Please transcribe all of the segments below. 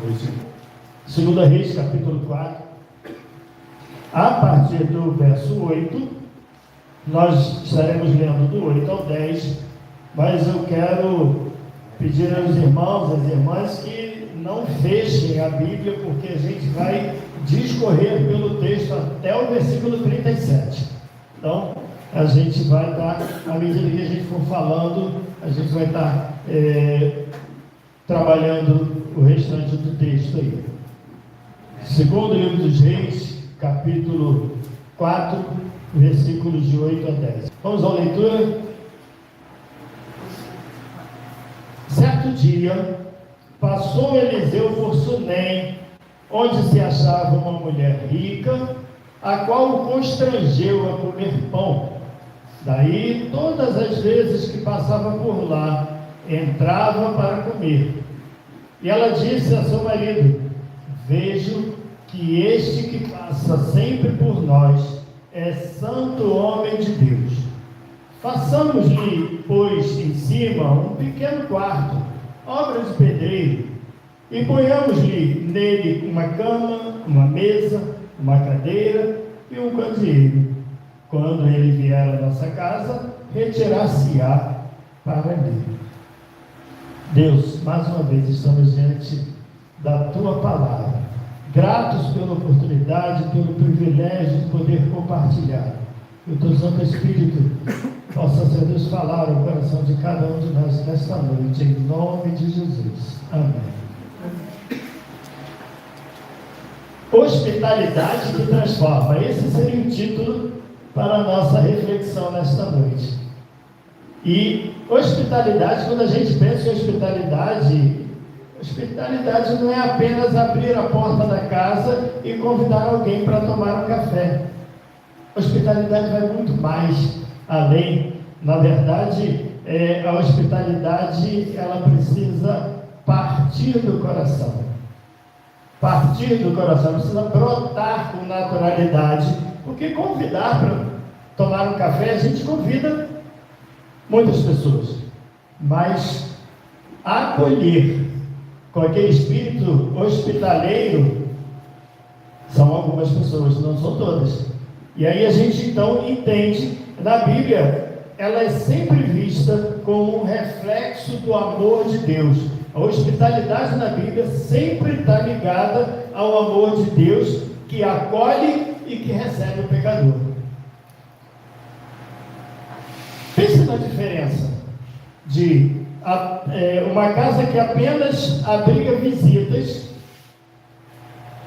hoje. 2 Reis, capítulo 4, a partir do verso 8, nós estaremos lendo do 8 ao 10, mas eu quero pedir aos irmãos, às irmãs, que não fechem a Bíblia, porque a gente vai discorrer pelo texto até o versículo 37. Então, a gente vai estar, à medida que a gente for falando, a gente vai estar trabalhando o restante do texto aí. Segundo livro dos Reis, capítulo 4, versículos de 8 a 10. Vamos à leitura? Certo dia, passou Eliseu por Sunem, onde se achava uma mulher rica, a qual o constrangeu a comer pão. Daí, todas as vezes que passava por lá, entrava para comer. E ela disse a seu marido: vejo que este que passa sempre por nós é santo homem de Deus. Façamos-lhe, pois, em cima um pequeno quarto, obra de pedreiro, e ponhamos-lhe nele uma cama, uma mesa, uma cadeira e um candeeiro. Quando ele vier à nossa casa, retirar-se-á para ali. Deus, mais uma vez estamos diante da Tua palavra, gratos pela oportunidade, pelo privilégio de poder compartilhar. Que o Teu Santo Espírito possa, Senhor Deus, falar ao coração de cada um de nós nesta noite, em nome de Jesus. Amém. Hospitalidade que transforma. Esse seria o título para a nossa reflexão nesta noite. E hospitalidade, quando a gente pensa em hospitalidade não é apenas abrir a porta da casa e convidar alguém para tomar um café. Hospitalidade vai muito mais além. Na verdade, a hospitalidade, ela precisa partir do coração. Partir do coração, precisa brotar com naturalidade, porque convidar para tomar um café, a gente convida muitas pessoas, mas acolher com aquele espírito hospitaleiro são algumas pessoas, não são todas. E aí a gente então entende, na Bíblia, ela é sempre vista como um reflexo do amor de Deus. A hospitalidade na Bíblia sempre está ligada ao amor de Deus, que acolhe e que recebe o pecador. Pense na diferença de uma casa que apenas abriga visitas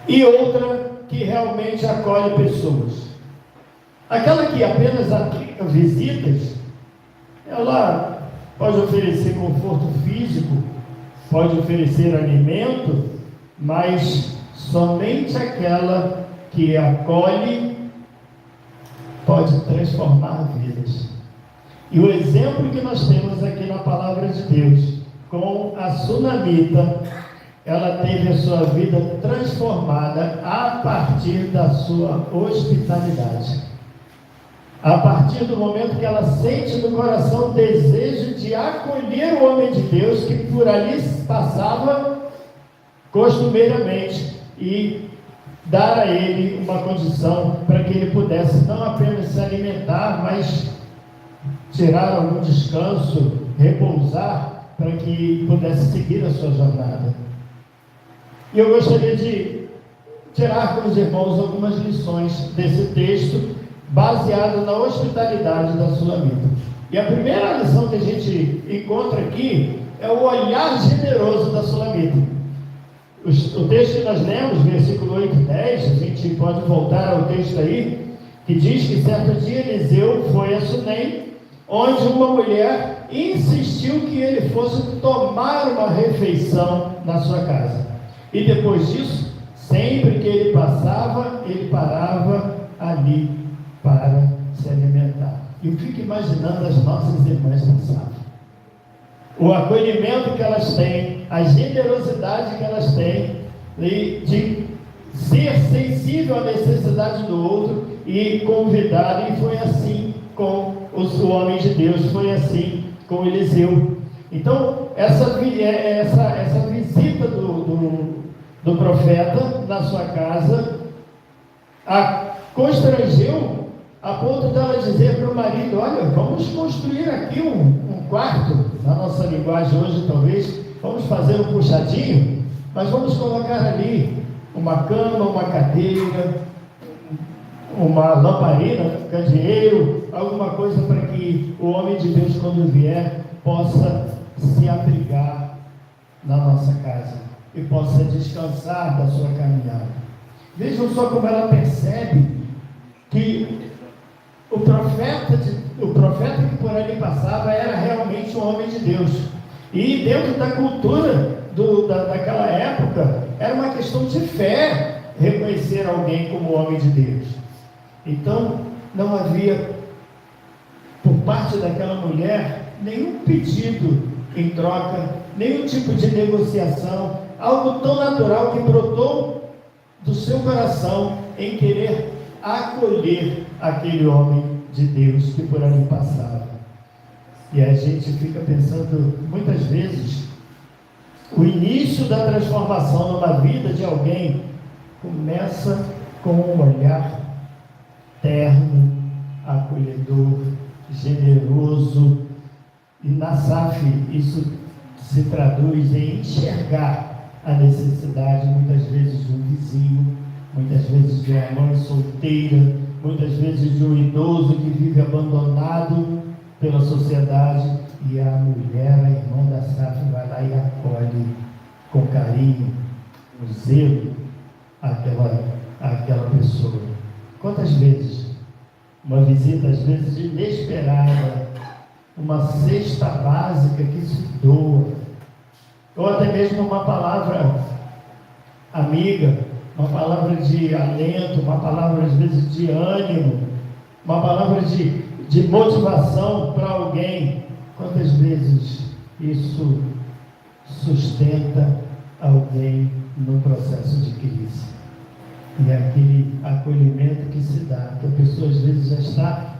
e outra que realmente acolhe pessoas. Aquela que apenas abriga visitas, ela pode oferecer conforto físico, pode oferecer alimento, mas somente aquela que acolhe pode transformar vidas. E o exemplo que nós temos aqui na palavra de Deus, com a sunamita, ela teve a sua vida transformada a partir da sua hospitalidade. A partir do momento que ela sente no coração o desejo de acolher o homem de Deus que por ali passava costumeiramente e dar a ele uma condição para que ele pudesse não apenas se alimentar, mas tirar algum descanso, repousar, para que pudesse seguir a sua jornada. E eu gostaria de tirar com os irmãos algumas lições desse texto, baseado na hospitalidade da Sulamita. E a primeira lição que a gente encontra aqui é o olhar generoso da Sulamita. O texto que nós lemos, versículo 8 e 10, a gente pode voltar ao texto aí, que diz que certo dia Eliseu foi a Sunem, onde uma mulher insistiu que ele fosse tomar uma refeição na sua casa. E depois disso, sempre que ele passava, ele parava ali para se alimentar. E eu fico imaginando as nossas irmãs passavam. O acolhimento que elas têm, a generosidade que elas têm, de ser sensível à necessidade do outro e convidar. E foi assim com o homem de Deus, foi assim com Eliseu. Então, essa visita do profeta na sua casa a constrangeu a ponto dela dizer para o marido: olha, vamos construir aqui um quarto, na nossa linguagem hoje talvez, vamos fazer um puxadinho, mas vamos colocar ali uma cama, uma cadeira, uma lamparina, um candeeiro, alguma coisa para que o homem de Deus, quando vier, possa se abrigar na nossa casa e possa descansar da sua caminhada. Vejam só como ela percebe que o profeta que por ali passava era realmente um homem de Deus. E dentro da cultura daquela época, era uma questão de fé reconhecer alguém como homem de Deus. Então, não havia, por parte daquela mulher, nenhum pedido em troca, nenhum tipo de negociação, algo tão natural que brotou do seu coração em querer acolher aquele homem de Deus que por ali passava. E a gente fica pensando, muitas vezes, o início da transformação numa vida de alguém começa com um olhar terno, acolhedor, generoso. E na SAF isso se traduz em enxergar a necessidade, muitas vezes, de um vizinho, muitas vezes de uma mãe solteira, muitas vezes de um idoso que vive abandonado pela sociedade, e a mulher, a irmã da SAF, vai lá e acolhe com carinho, com zelo, aquela pessoa. Quantas vezes uma visita, às vezes inesperada, uma cesta básica que se doa, ou até mesmo uma palavra amiga, uma palavra de alento, uma palavra às vezes de ânimo, uma palavra de motivação para alguém. Quantas vezes isso sustenta alguém no processo de crise? E é aquele acolhimento que se dá, que a pessoa às vezes já está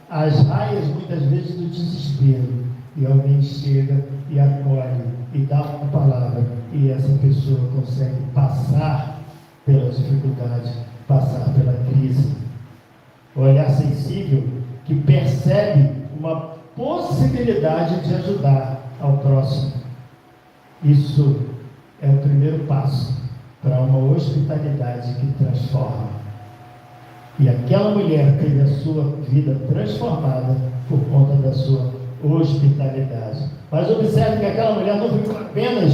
às raias, muitas vezes, do desespero, e alguém chega e acolhe e dá uma palavra, e essa pessoa consegue passar pela dificuldade, passar pela crise. O olhar sensível que percebe uma possibilidade de ajudar ao próximo. Isso é o primeiro passo para uma hospitalidade que transforma. E aquela mulher teve a sua vida transformada por conta da sua hospitalidade. Mas observe que aquela mulher não ficou apenas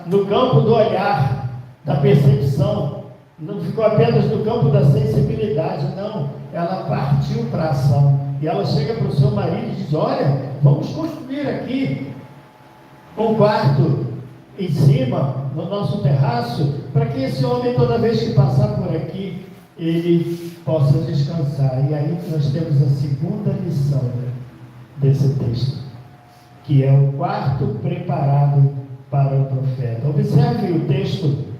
no campo do olhar, da percepção, não ficou apenas no campo da sensibilidade, não. Ela partiu para a ação. E ela chega para o seu marido e diz: olha, vamos construir aqui um quarto em cima, no nosso terraço, para que esse homem, toda vez que passar por aqui, ele possa descansar. E aí nós temos a segunda lição desse texto, que é o quarto preparado para o profeta. Observe o texto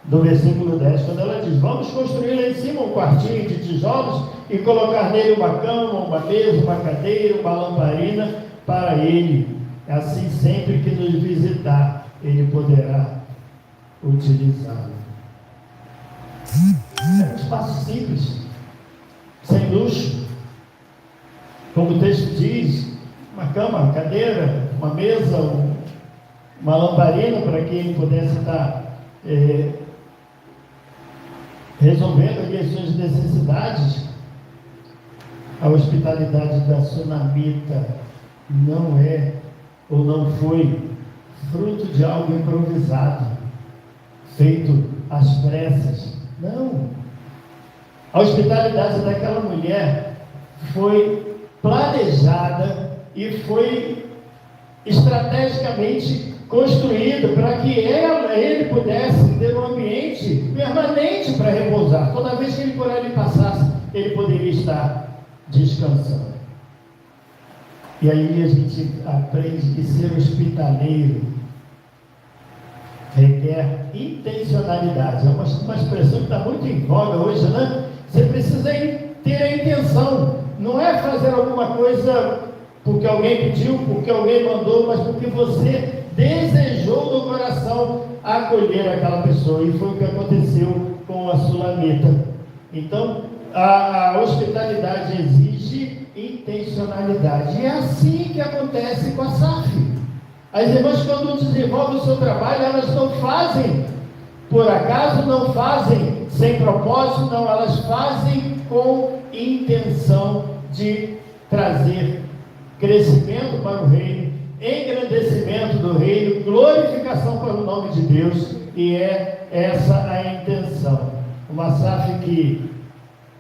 do versículo 10, quando ela diz: vamos construir lá em cima um quartinho de tijolos e colocar nele uma cama, uma mesa, uma cadeira, uma lamparina para ele. Assim, sempre que nos visitar, ele poderá utilizá-lo. É um espaço simples, sem luxo, como o texto diz: uma cama, uma cadeira, uma mesa, uma lamparina para que ele pudesse estar resolvendo ali as suas necessidades. A hospitalidade da sunamita não é ou não foi fruto de algo improvisado, feito às pressas. Não. A hospitalidade daquela mulher foi planejada e foi estrategicamente construída para que ele pudesse ter um ambiente permanente para repousar. Toda vez que ele por ali passasse, ele poderia estar descansando. E aí a gente aprende que ser hospitaleiro requer intencionalidade. É uma expressão que está muito em voga hoje, né? Você precisa ter a intenção. Não é fazer alguma coisa porque alguém pediu, porque alguém mandou, mas porque você desejou no coração acolher aquela pessoa, e foi o que aconteceu com a Sulamita. Então, a hospitalidade exige intencionalidade, e é assim que acontece com a SAF. As irmãs, quando desenvolvem o seu trabalho, elas não fazem por acaso, não fazem sem propósito, não, elas fazem com intenção de trazer crescimento para o reino, engrandecimento do reino, glorificação para o nome de Deus, e é essa a intenção. Uma SAF que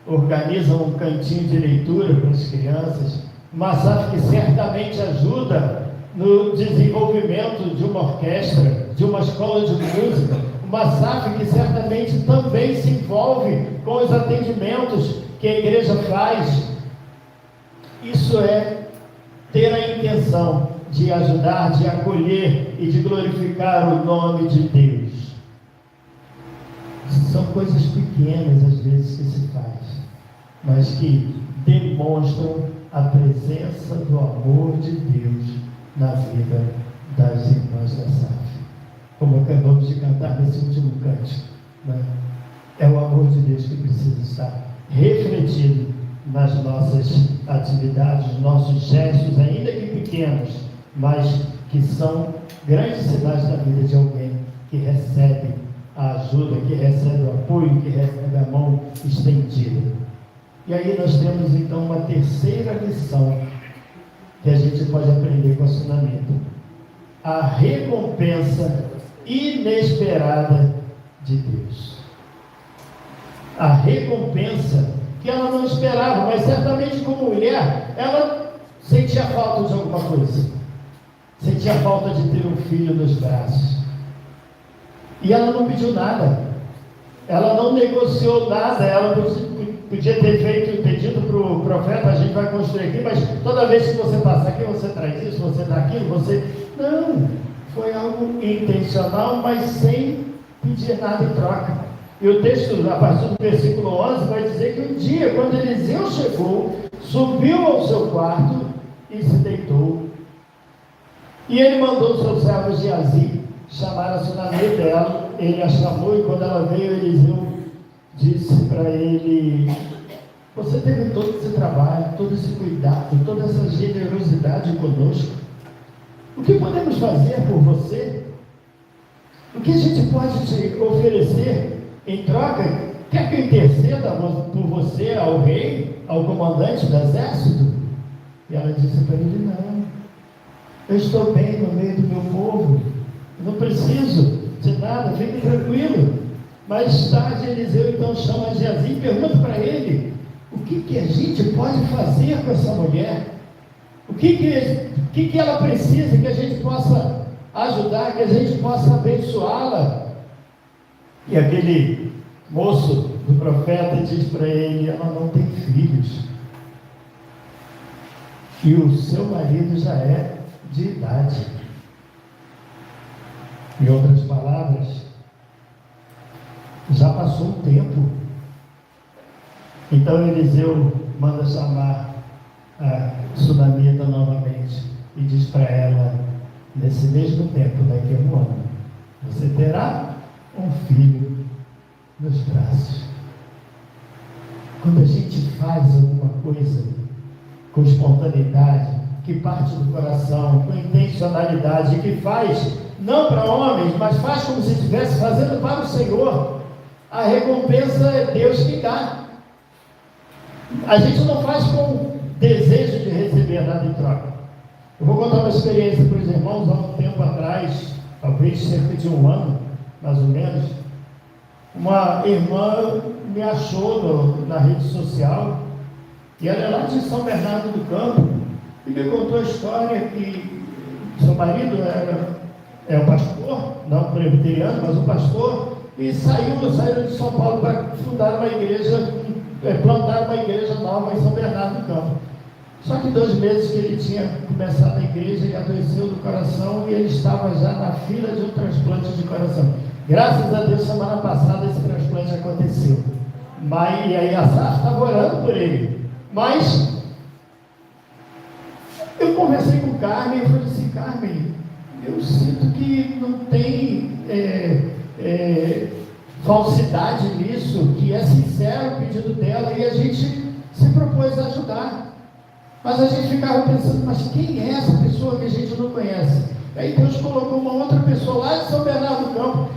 organiza um cantinho de leitura para as crianças, uma SAF que certamente ajuda no desenvolvimento de uma orquestra, de uma escola de música, uma SAF que certamente também se envolve com os atendimentos que a igreja faz. Isso é ter a intenção de ajudar, de acolher e de glorificar o nome de Deus. São coisas pequenas às vezes que se faz, mas que demonstram a presença do amor de Deus na vida das irmãs da SAF. Como acabamos de cantar nesse último cântico, né? É o amor de Deus que precisa estar refletido nas nossas atividades, nos nossos gestos, ainda que pequenos, mas que são grandes sinais da vida de alguém que recebe a ajuda, que recebe o apoio, que recebe a mão estendida. E aí nós temos então uma terceira lição que a gente pode aprender com a Sunamita: a recompensa inesperada de Deus. A recompensa que ela não esperava, mas certamente como mulher, ela sentia falta de alguma coisa, sentia falta de ter um filho nos braços, e ela não pediu nada, ela não negociou nada, ela podia ter feito um pedido para o profeta: a gente vai construir aqui, mas toda vez que você passar aqui, você traz isso, você dá aquilo, você... Não, foi algo intencional, mas sem pedir nada em troca. E o texto, a partir do versículo 11, vai dizer que um dia, quando Eliseu chegou, subiu ao seu quarto e se deitou. E ele mandou o seu servo Geazi chamar a Sunamita. Ele a chamou, e quando ela veio, Eliseu disse para ele: você teve todo esse trabalho, todo esse cuidado, toda essa generosidade conosco. O que podemos fazer por você? O que a gente pode te oferecer em troca? Quer que eu interceda por você ao rei, ao comandante do exército? E ela disse para ele: não, eu estou bem no meio do meu povo, não preciso de nada, fique tranquilo. Mais tarde Eliseu então chama Geazi e pergunta para ele: o que a gente pode fazer com essa mulher? O que ela precisa que a gente possa ajudar, que a gente possa abençoá-la? E aquele moço do profeta diz para ele: ela não tem filhos, e o seu marido já é de idade. Em outras palavras, já passou um tempo. Então Eliseu manda chamar a Sunamita novamente e diz para ela: nesse mesmo tempo, daqui a um ano, você terá um filho nos braços. Quando a gente faz alguma coisa com espontaneidade, que parte do coração, com intencionalidade, que faz não para homens, mas faz como se estivesse fazendo para o Senhor, a recompensa é Deus que dá. A gente não faz com desejo de receber nada em troca. Eu vou contar uma experiência para os irmãos. Há um tempo atrás, talvez cerca de um ano, mais ou menos, uma irmã me achou na rede social, e ela é lá de São Bernardo do Campo, e me contou a história que seu marido é um pastor, não presbiteriano, mas um pastor, e saíram de São Paulo para fundar uma igreja, plantar uma igreja nova em São Bernardo do Campo. Só que 2 meses que ele tinha começado a igreja, ele adoeceu do coração e ele estava já na fila de um transplante de coração. Graças a Deus, semana passada esse transplante aconteceu. E aí a Sara estava orando por ele. Mas eu conversei com Carmen e falei assim: Carmen, eu sinto que não tem falsidade nisso, que é sincero o pedido dela, e a gente se propôs a ajudar. Mas a gente ficava pensando, mas quem é essa pessoa que a gente não conhece? Aí Deus colocou uma outra pessoa lá de São Bernardo do Campo,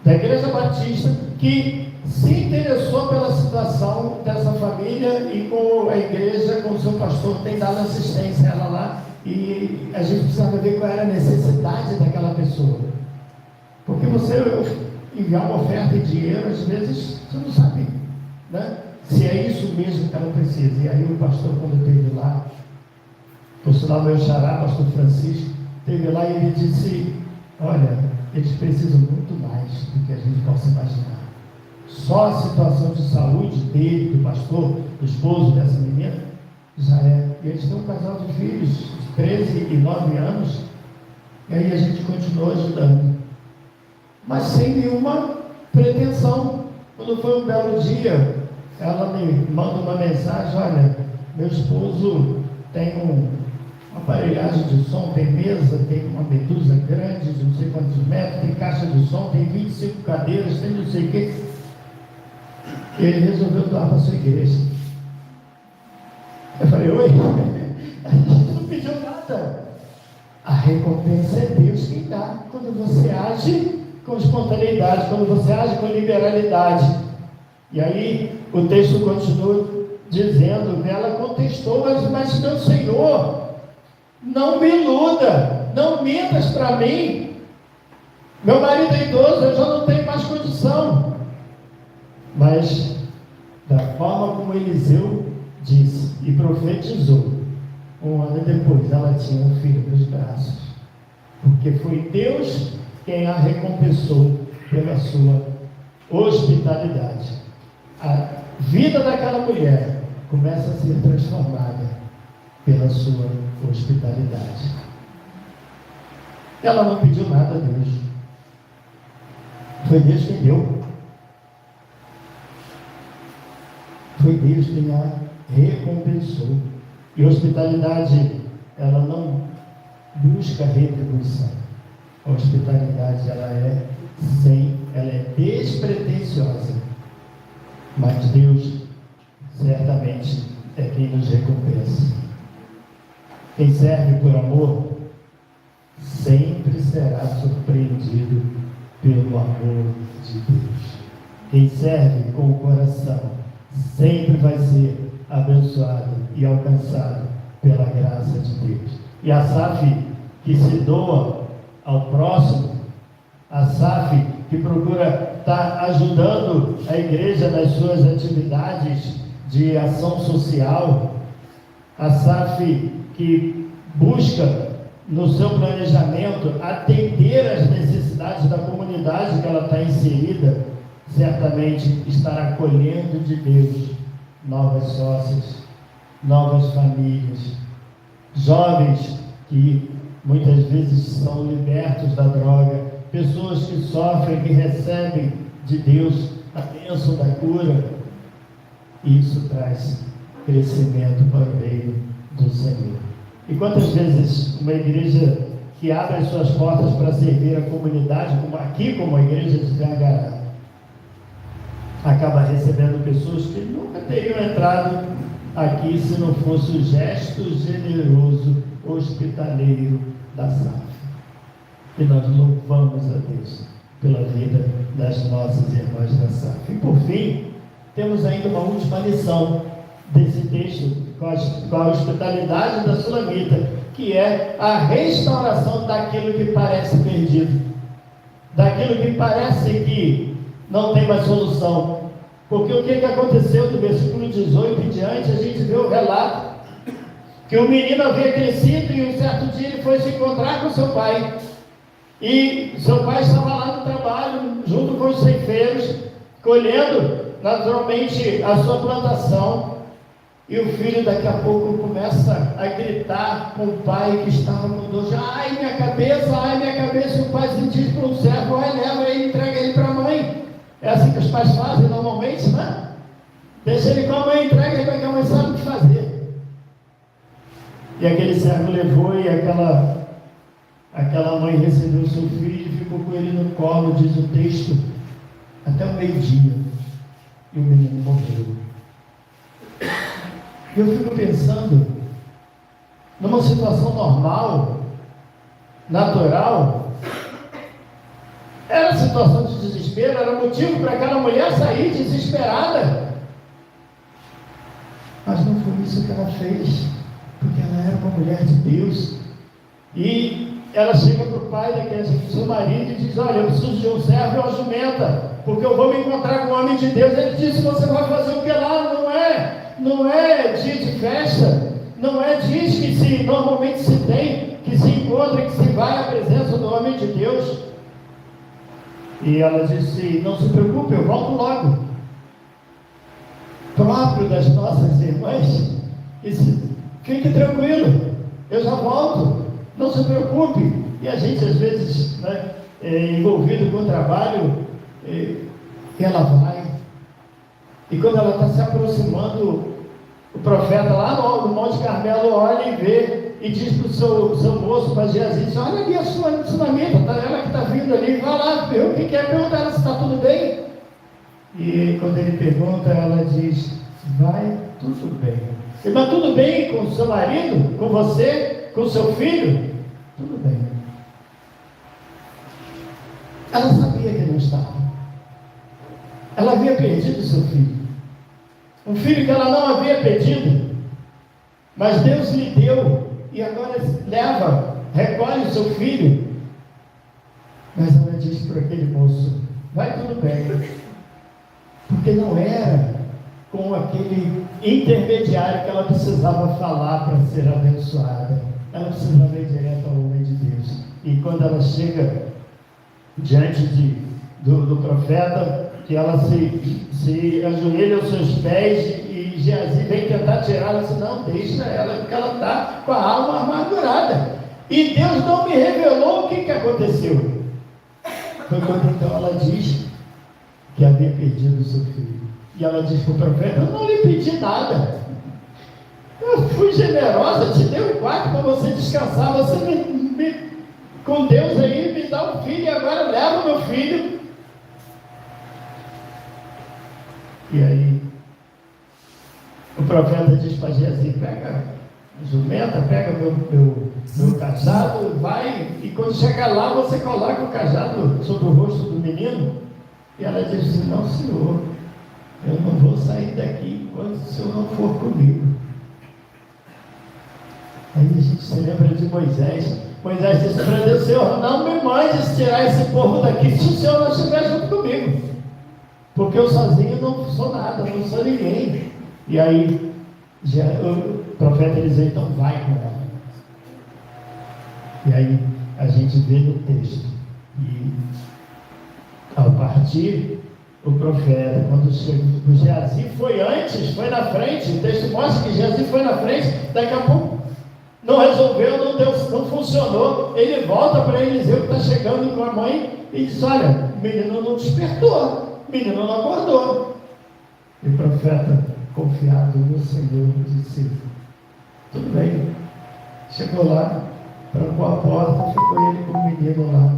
da Igreja Batista, que se interessou pela situação dessa família, e com a igreja, com o seu pastor, tem dado assistência a ela lá, e a gente precisava ver qual era a necessidade daquela pessoa. Porque você enviar uma oferta em dinheiro, às vezes, você não sabe, né? Se é isso mesmo que ela precisa. E aí o pastor, quando esteve lá, por sinal meu xará, pastor Francisco, esteve lá e ele disse, olha, eles precisam muito mais do que a gente possa imaginar. Só a situação de saúde dele, do pastor, do esposo dessa menina, já é. E eles têm um casal de filhos, de 13 e 9 anos, e aí a gente continuou ajudando. Mas sem nenhuma pretensão. Quando foi um belo dia, ela me manda uma mensagem, olha, meu esposo tem uma aparelhagem de som, tem mesa, tem uma medusa grande de não sei quantos metros, tem caixa de som, tem 25 cadeiras, tem não sei o quê. Ele resolveu doar para a sua igreja. Eu falei, oi? A gente não pediu nada. A recompensa é Deus quem dá, quando você age com espontaneidade, quando você age com liberalidade. E aí o texto continua dizendo, ela contestou, mas meu Senhor, não me iluda, não mintas para mim, meu marido é idoso, eu já não tenho mais condição. Mas da forma como Eliseu disse e profetizou, um ano depois ela tinha um filho nos braços, porque foi Deus quem a recompensou pela sua hospitalidade. A vida daquela mulher começa a ser transformada pela sua hospitalidade. Ela não pediu nada a Deus, foi Deus quem deu, foi Deus quem a recompensou. E hospitalidade, ela não busca retribuição. A hospitalidade, ela é despretensiosa. Mas Deus certamente é quem nos recompensa. Quem serve por amor sempre será surpreendido pelo amor de Deus. Quem serve com o coração sempre vai ser abençoado e alcançado pela graça de Deus. E Asaf, que se doa ao próximo, Asaf, que procura estar ajudando a igreja nas suas atividades de ação social, Asaf, que busca no seu planejamento atender às necessidades da comunidade que ela está inserida, certamente estará colhendo de Deus novas sócias, novas famílias, jovens que muitas vezes são libertos da droga, pessoas que sofrem, que recebem de Deus a bênção da cura. Isso traz crescimento para o reino do Senhor. E quantas vezes uma igreja que abre as suas portas para servir a comunidade, como aqui, como a igreja de Tangará, acaba recebendo pessoas que nunca teriam entrado aqui se não fosse o gesto generoso, hospitaleiro da SAF. E nós louvamos a Deus pela vida das nossas irmãs da SAF. E por fim, temos ainda uma última lição desse texto, com a hospitalidade da Sulamita, que é a restauração daquilo que parece perdido, daquilo que parece que não tem mais solução. Porque o que aconteceu do versículo 18 em diante, a gente vê o relato que o menino havia crescido e um certo dia ele foi se encontrar com seu pai, e seu pai estava lá no trabalho junto com os ceifeiros, colhendo naturalmente a sua plantação, e o filho daqui a pouco começa a gritar com o pai que estava no dojo: ai minha cabeça, e o pai se diz para um servo: ai, leva ele, entrega ele para a mãe. É assim que os pais fazem normalmente, né? Deixa ele com a mãe, entrega ele para que a mãe sabe o que fazer. E aquele servo levou, e aquela mãe recebeu seu filho e ficou com ele no colo, diz o texto, até o meio-dia, e o menino morreu. E eu fico pensando, numa situação normal, natural, era situação de desespero, era motivo para aquela mulher sair desesperada. Mas não foi isso que ela fez, porque ela era uma mulher de Deus. E ela chega para o pai daquele seu marido e diz: olha, eu preciso de um servo e uma jumenta, porque eu vou me encontrar com o homem de Deus. Ele disse: você vai fazer o que lá? Não é dia de festa, não é dia que normalmente se tem, que se encontra, que se vai à presença do homem de Deus. E ela disse: não se preocupe, eu volto logo. Próprio das nossas irmãs, disse: fique tranquilo, eu já volto, não se preocupe. E a gente às vezes, né, envolvido com o trabalho, ela vai, e quando ela está se aproximando, o profeta lá no Monte Carmelo olha e vê, e diz para o seu moço, para Geazi: olha ali a sua sunamita, tá, ela que está vindo ali, vai lá ver o que quer, pergunta ela se está tudo bem. E quando ele pergunta, ela diz: vai tudo bem. Mas tudo bem com o seu marido, com você, com o seu filho? Tudo bem. Ela sabia que não estava. Ela havia perdido o seu filho. Um filho que ela não havia pedido, mas Deus lhe deu, e agora leva, recolhe o seu filho. Mas ela disse para aquele moço: vai tudo bem, porque não era com aquele intermediário que ela precisava falar para ser abençoada. Ela precisava ir direto ao homem de Deus. E quando ela chega diante do profeta, que ela se ajoelha aos seus pés, e Geazi vem tentar tirar ela, disse: não, deixa ela, porque ela está com a alma amargurada. E Deus não me revelou o que aconteceu. Foi quando então ela diz que havia perdido o seu filho. E ela diz para o profeta: eu não lhe pedi nada, eu fui generosa, te dei um quarto para você descansar, você com Deus aí me dá um filho, e agora leva o meu filho. E aí o profeta diz para Geazi: pega a jumenta, pega meu cajado, vai, e quando chegar lá você coloca o cajado sobre o rosto do menino. E ela diz assim: não, senhor, eu não vou sair daqui enquanto o senhor não for comigo. Aí a gente se lembra de Moisés. Moisés disse para Deus: Senhor, não me mandes tirar esse povo daqui se o senhor não estiver junto comigo, porque eu sozinho não sou nada, não sou ninguém. E aí o profeta Eliseu então vai com ela. E aí a gente vê no texto, e ao partir, o profeta, quando chega, o Geazi foi antes, foi na frente. O texto mostra que Geazi foi na frente. Daqui a pouco não resolveu, não deu, não funcionou. Ele volta para Eliseu, que está chegando com a mãe, e diz: olha, o menino não despertou, o menino não acordou. E o profeta, confiado no Senhor, disse: tudo bem. Chegou lá, trancou a porta, ficou ele com o menino lá,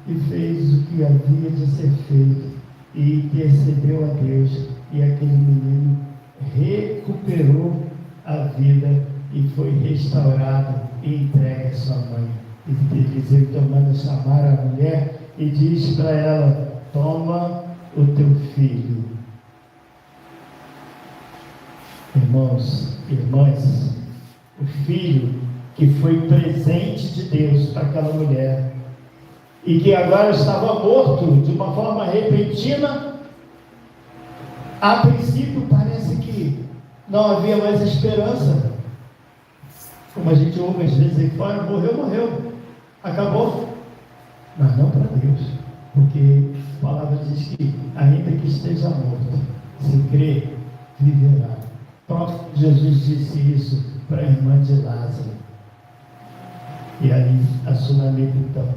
e fez o que havia de ser feito, e intercedeu a Deus, e aquele menino recuperou a vida e foi restaurado e entregue à sua mãe. E Eliseu então manda chamar a mulher e diz para ela: toma o teu filho. Irmãos, irmãs, o filho que foi presente de Deus para aquela mulher, e que agora estava morto de uma forma repentina, a princípio parece que não havia mais esperança, como a gente ouve às vezes aí fora: morreu, acabou. Mas não para Deus, porque a palavra diz que ainda que esteja morto, se crê, viverá. O próprio Jesus disse isso para a irmã de Lázaro. E aí a sunamita então,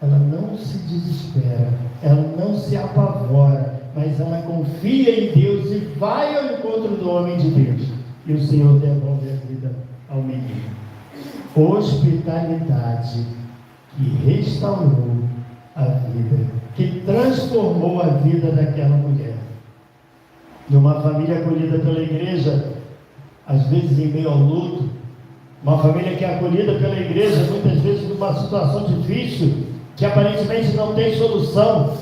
ela não se desespera, ela não se apavora, mas ela confia em Deus e vai ao encontro do homem de Deus. E o Senhor devolve a vida ao menino. Hospitalidade que restaurou a vida, que transformou a vida daquela mulher. E uma família acolhida pela igreja, às vezes em meio ao luto, uma família que é acolhida pela igreja, muitas vezes numa situação difícil, que aparentemente não tem solução,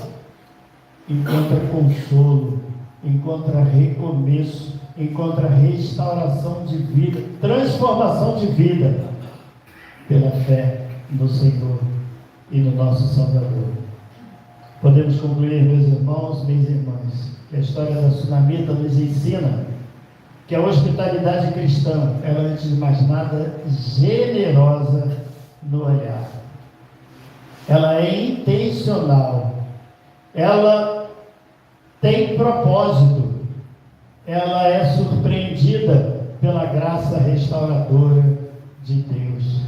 encontra consolo, encontra recomeço, encontra restauração de vida, transformação de vida, pela fé no Senhor e no nosso Salvador. Podemos concluir, meus irmãos, minhas irmãs, que a história da Sunamita nos ensina que a hospitalidade cristã, ela é, antes de mais nada, generosa no olhar. Ela é intencional, ela tem propósito, ela é surpreendida pela graça restauradora de Deus.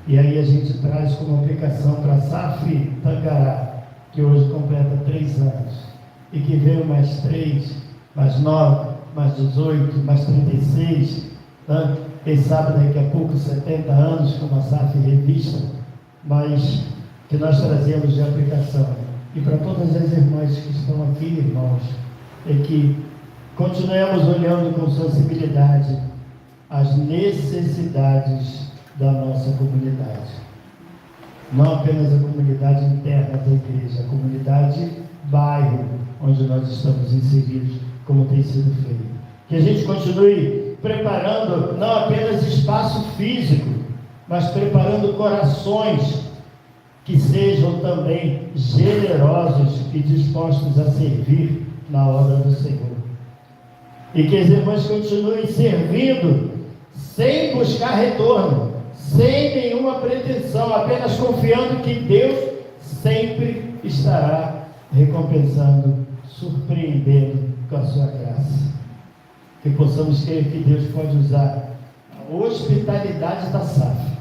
E aí a gente traz como aplicação para Safi Tangará, que hoje completa 3 anos, e que veio mais 3, mais 9, mais 18, mais 36, né? Quem sabe daqui a pouco 70 anos com uma Safi revista, mas que nós trazemos de aplicação. E para todas as irmãs que estão aqui, irmãos, é que continuemos olhando com sensibilidade as necessidades da nossa comunidade. Não apenas a comunidade interna da igreja, a comunidade bairro, onde nós estamos inseridos, como tem sido feito. Que a gente continue preparando não apenas espaço físico, mas preparando corações que sejam também generosos e dispostos a servir na obra do Senhor. E que as irmãs continuem servindo sem buscar retorno, sem nenhuma pretensão, apenas confiando que Deus sempre estará recompensando, surpreendendo com a sua graça. Que possamos crer que Deus pode usar a hospitalidade da Safi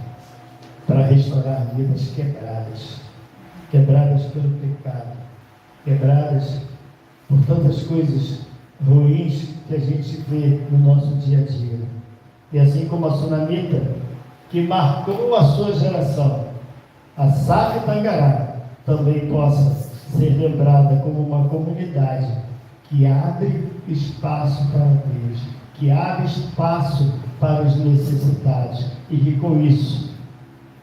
para restaurar vidas quebradas pelo pecado, quebradas por tantas coisas ruins que a gente vê no nosso dia a dia. E assim como a Sunamita, que marcou a sua geração, a Safi Tangará também possa ser lembrada como uma comunidade que abre espaço para Deus, que abre espaço para os necessitados e que com isso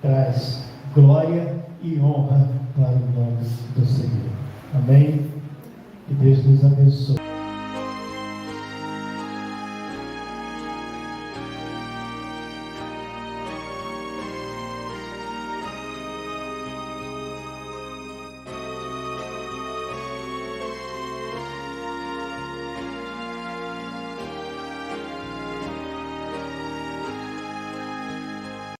traz glória e honra para o nome do Senhor. Amém? Que Deus nos abençoe.